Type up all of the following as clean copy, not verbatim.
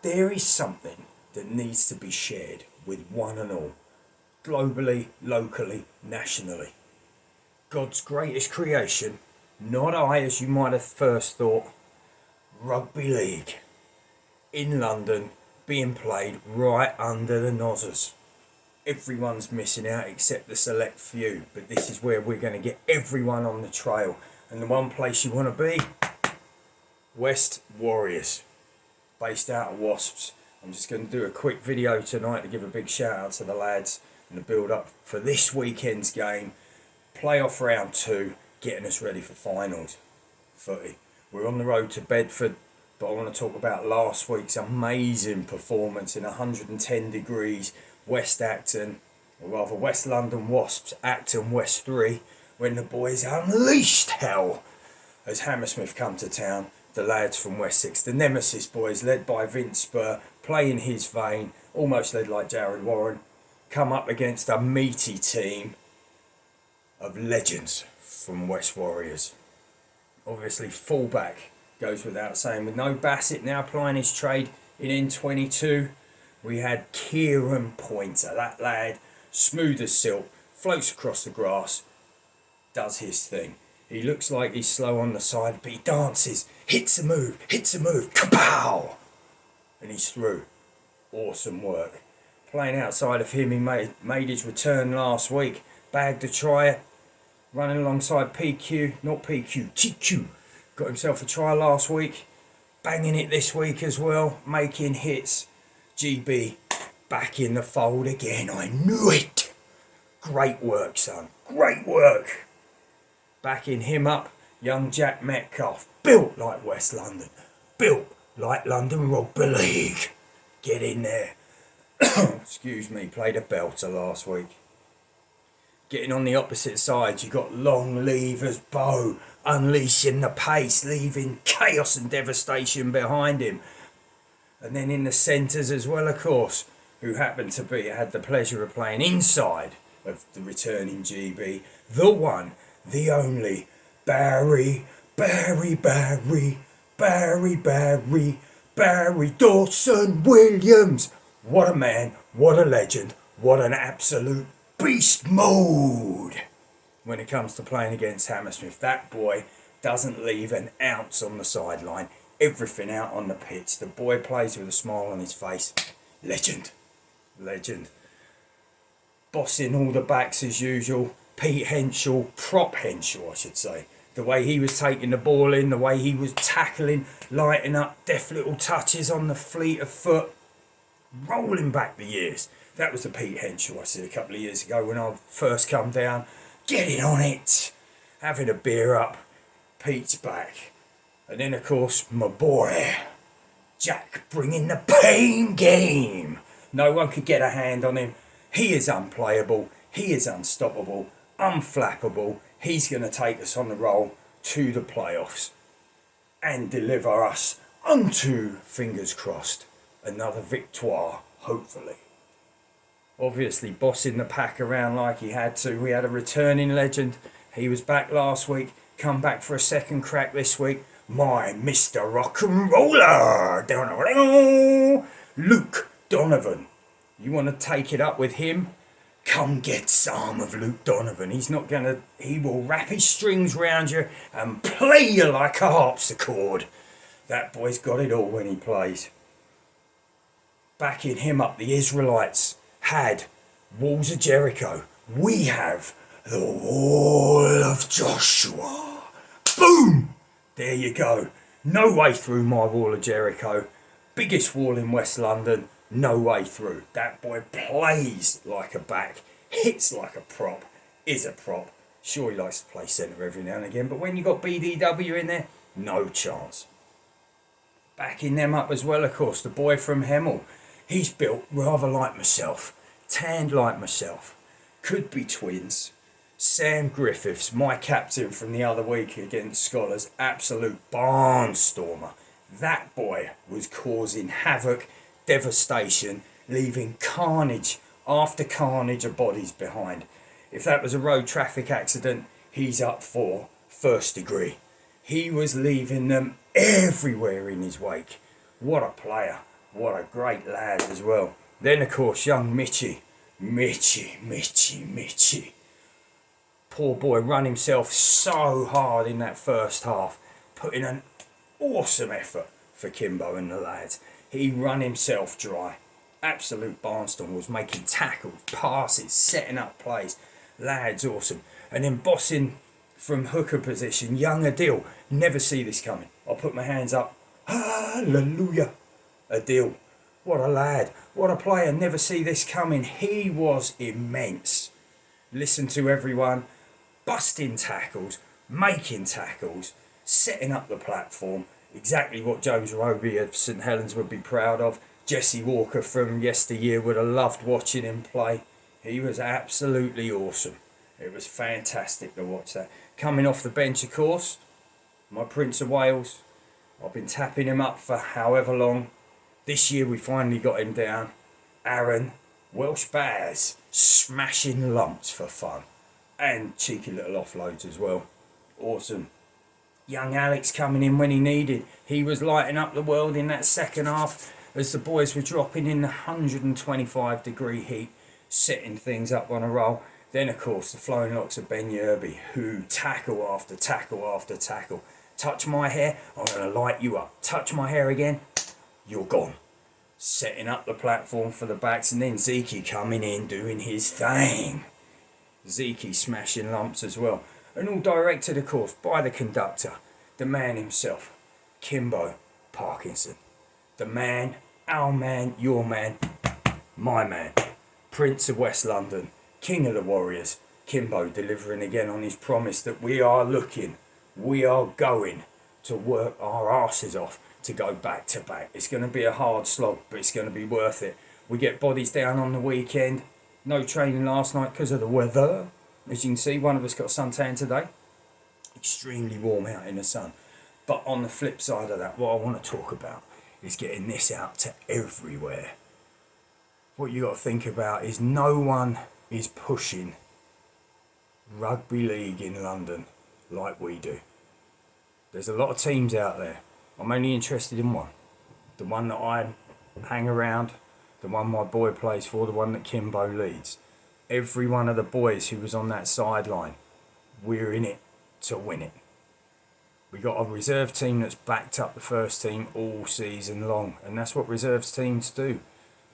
There is something that needs to be shared with one and all, globally, locally, nationally. God's greatest creation, not I as you might have first thought, Rugby League in London being played right under the nozzers. Everyone's missing out except the select few, but this is where we're going to get everyone on the trail. And the one place you want to be, West Warriors, based out of Wasps. I'm just going to do a quick video tonight to give a big shout out to the lads and the build up for this weekend's game. Playoff round 2, getting us ready for finals footy. We're on the road to Bedford, but I want to talk about last week's amazing performance in 110 degrees West Acton, or rather West London Wasps, Acton West 3, when the boys unleashed hell as Hammersmith come to town. The lads from West 6, the Nemesis boys, led by Vince Spur, playing his vein, almost led like Jared Warren, come up against a meaty team of legends from West Warriors. Obviously, fullback goes without saying. With no Bassett now plying his trade in N22, we had Kieran Pointer. That lad, smooth as silk, floats across the grass, does his thing. He looks like he's slow on the side, but he dances, hits a move, kapow! And he's through. Awesome work. Playing outside of him, he made his return last week, bagged a try, running alongside TQ. Got himself a try last week, banging it this week as well, making hits. GB back in the fold again, I knew it. Great work, son, great work. Backing him up, young Jack Metcalf, built like West London, built like London Rugby League. Get in there. Excuse me, played a belter last week. Getting on the opposite side, you got long levers Bo, unleashing the pace, leaving chaos and devastation behind him. And then in the centres as well, of course, who happened to had the pleasure of playing inside of the returning GB, the one, the only, Barry Dawson Williams. What a man, what a legend, what an absolute beast mode when it comes to playing against Hammersmith. That boy doesn't leave an ounce on the sideline, everything out on the pitch. The boy plays with a smile on his face. Legend. Bossing all the backs as usual. Pete Henschel, prop Henschel I should say. The way he was taking the ball in, the way he was tackling, lighting up, deft little touches on the fleet of foot, rolling back the years. That was the Pete Henschel I said a couple of years ago when I first come down. Getting on it, having a beer up, Pete's back. And then of course my boy, Jack, bringing the pain game. No one could get a hand on him. He is unplayable, he is unstoppable, unflappable. He's going to take us on the roll to the playoffs and deliver us unto, fingers crossed, another victoire, hopefully. Obviously bossing the pack around like he had to. We had a returning legend. He was back last week, come back for a second crack this week. My Mr. Rock and Roller, Luke Donovan. You want to take it up with him? Come get some of Luke Donovan. He will wrap his strings round you and play you like a harpsichord. That boy's got it all when he plays. Backing him up, the Israelites had Walls of Jericho. We have the Wall of Joshua. Boom! There you go. No way through my Wall of Jericho. Biggest wall in West London. No way through. That boy plays like a back, hits like a prop, is a prop. Sure, he likes to play centre every now and again, but when you got BDW in there, no chance. Backing them up as well, of course, the boy from Hemel. He's built rather like myself, tanned like myself. Could be twins. Sam Griffiths, my captain from the other week against Scholars, absolute barnstormer. That boy was causing havoc, devastation, leaving carnage after carnage of bodies behind. If that was a road traffic accident, he's up for first degree. He was leaving them everywhere in his wake. What a player. What a great lad as well. Then, of course, young Mitchy. Poor boy run himself so hard in that first half, putting an awesome effort for Kimbo and the lads. He run himself dry. Absolute barnstorm, was making tackles, passes, setting up plays. Lads, awesome. And then bossing from hooker position, young Adil. Never see this coming. I'll put my hands up. Hallelujah. Adil. What a lad. What a player. Never see this coming. He was immense. Listen to everyone. Busting tackles, making tackles, setting up the platform. Exactly what James Roby of St Helens would be proud of. Jesse Walker from yesteryear would have loved watching him play. He was absolutely awesome. It was fantastic to watch that. Coming off the bench, of course, my Prince of Wales. I've been tapping him up for however long. This year we finally got him down. Aaron, Welsh Baz, smashing lumps for fun. And cheeky little offloads as well. Awesome. Young Alex coming in when he needed. He was lighting up the world in that second half as the boys were dropping in the 125 degree heat, setting things up on a roll. Then, of course, the flowing locks of Ben Yerby, who tackle after tackle after tackle. Touch my hair, I'm going to light you up. Touch my hair again, you're gone. Setting up the platform for the backs, and then Zeke coming in doing his thing. Zeke smashing lumps as well. And all directed, of course, by the conductor, the man himself, Kimbo Parkinson. The man, our man, your man, my man, Prince of West London, King of the Warriors, Kimbo delivering again on his promise that we are going to work our asses off to go back to back. It's going to be a hard slog, but it's going to be worth it. We get bodies down on the weekend. No training last night because of the weather. As you can see, one of us got suntan today. Extremely warm out in the sun. But on the flip side of that, what I want to talk about is getting this out to everywhere. What you got to think about is no one is pushing rugby league in London like we do. There's a lot of teams out there. I'm only interested in one. The one that I hang around, the one my boy plays for, the one that Kimbo leads. Every one of the boys who was on that sideline, we're in it to win it. We got a reserve team that's backed up the first team all season long, and that's what reserves teams do.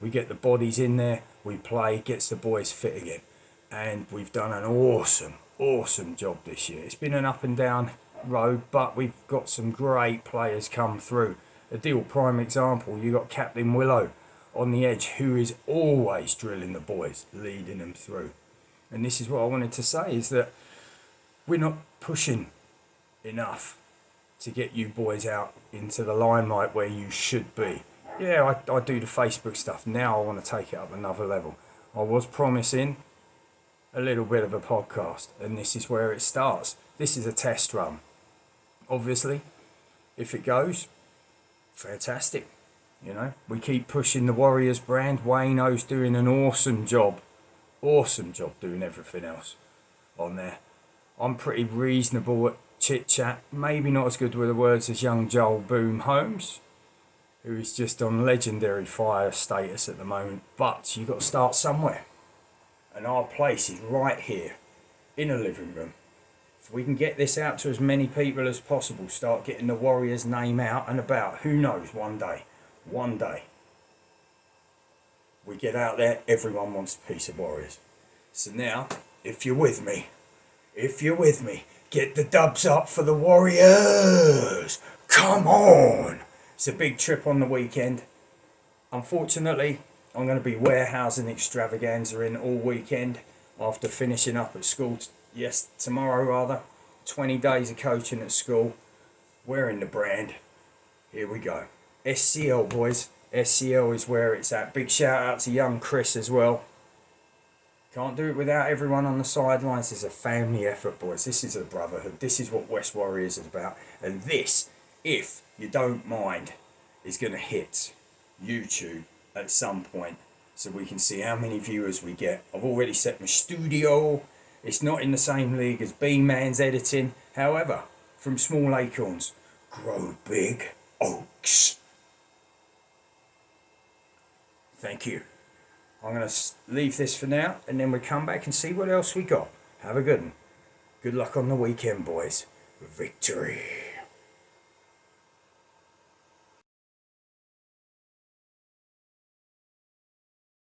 We get the bodies in there, we play, gets the boys fit again, and we've done an awesome job this year. It's been an up and down road, but we've got some great players come through. A deal prime example, you got Captain Willow on the edge, who is always drilling the boys, leading them through. And this is what I wanted to say, is that we're not pushing enough to get you boys out into the limelight where you should be. Yeah, I do the Facebook stuff. Now I want to take it up another level. I was promising a little bit of a podcast, and this is where it starts. This is a test run. Obviously, if it goes, fantastic. You know, we keep pushing the Warriors brand. Wayno's doing an awesome job doing everything else on there. I'm pretty reasonable at chit chat, maybe not as good with the words as young Joel Boom Holmes, who is just on legendary fire status at the moment. But you've got to start somewhere, and our place is right here in a living room. If we can get this out to as many people as possible, start getting the Warriors name out and about, who knows, one day we get out there, everyone wants a piece of Warriors. So now, if you're with me, get the dubs up for the Warriors. Come on. It's a big trip on the weekend. Unfortunately, I'm going to be warehousing extravaganza in all weekend after finishing up at school. Tomorrow. 20 days of coaching at school. Wearing the brand. Here we go. SCL, boys. SCL is where it's at. Big shout out to young Chris as well. Can't do it without everyone on the sidelines. It's a family effort, boys. This is a brotherhood. This is what West Warriors is about. And this, if you don't mind, is going to hit YouTube at some point so we can see how many viewers we get. I've already set my studio. It's not in the same league as B-Man's editing. However, from small acorns, grow big oaks. Thank you. I'm going to leave this for now, and then we come back and see what else we got. Have a good one. Good luck on the weekend, boys. Victory.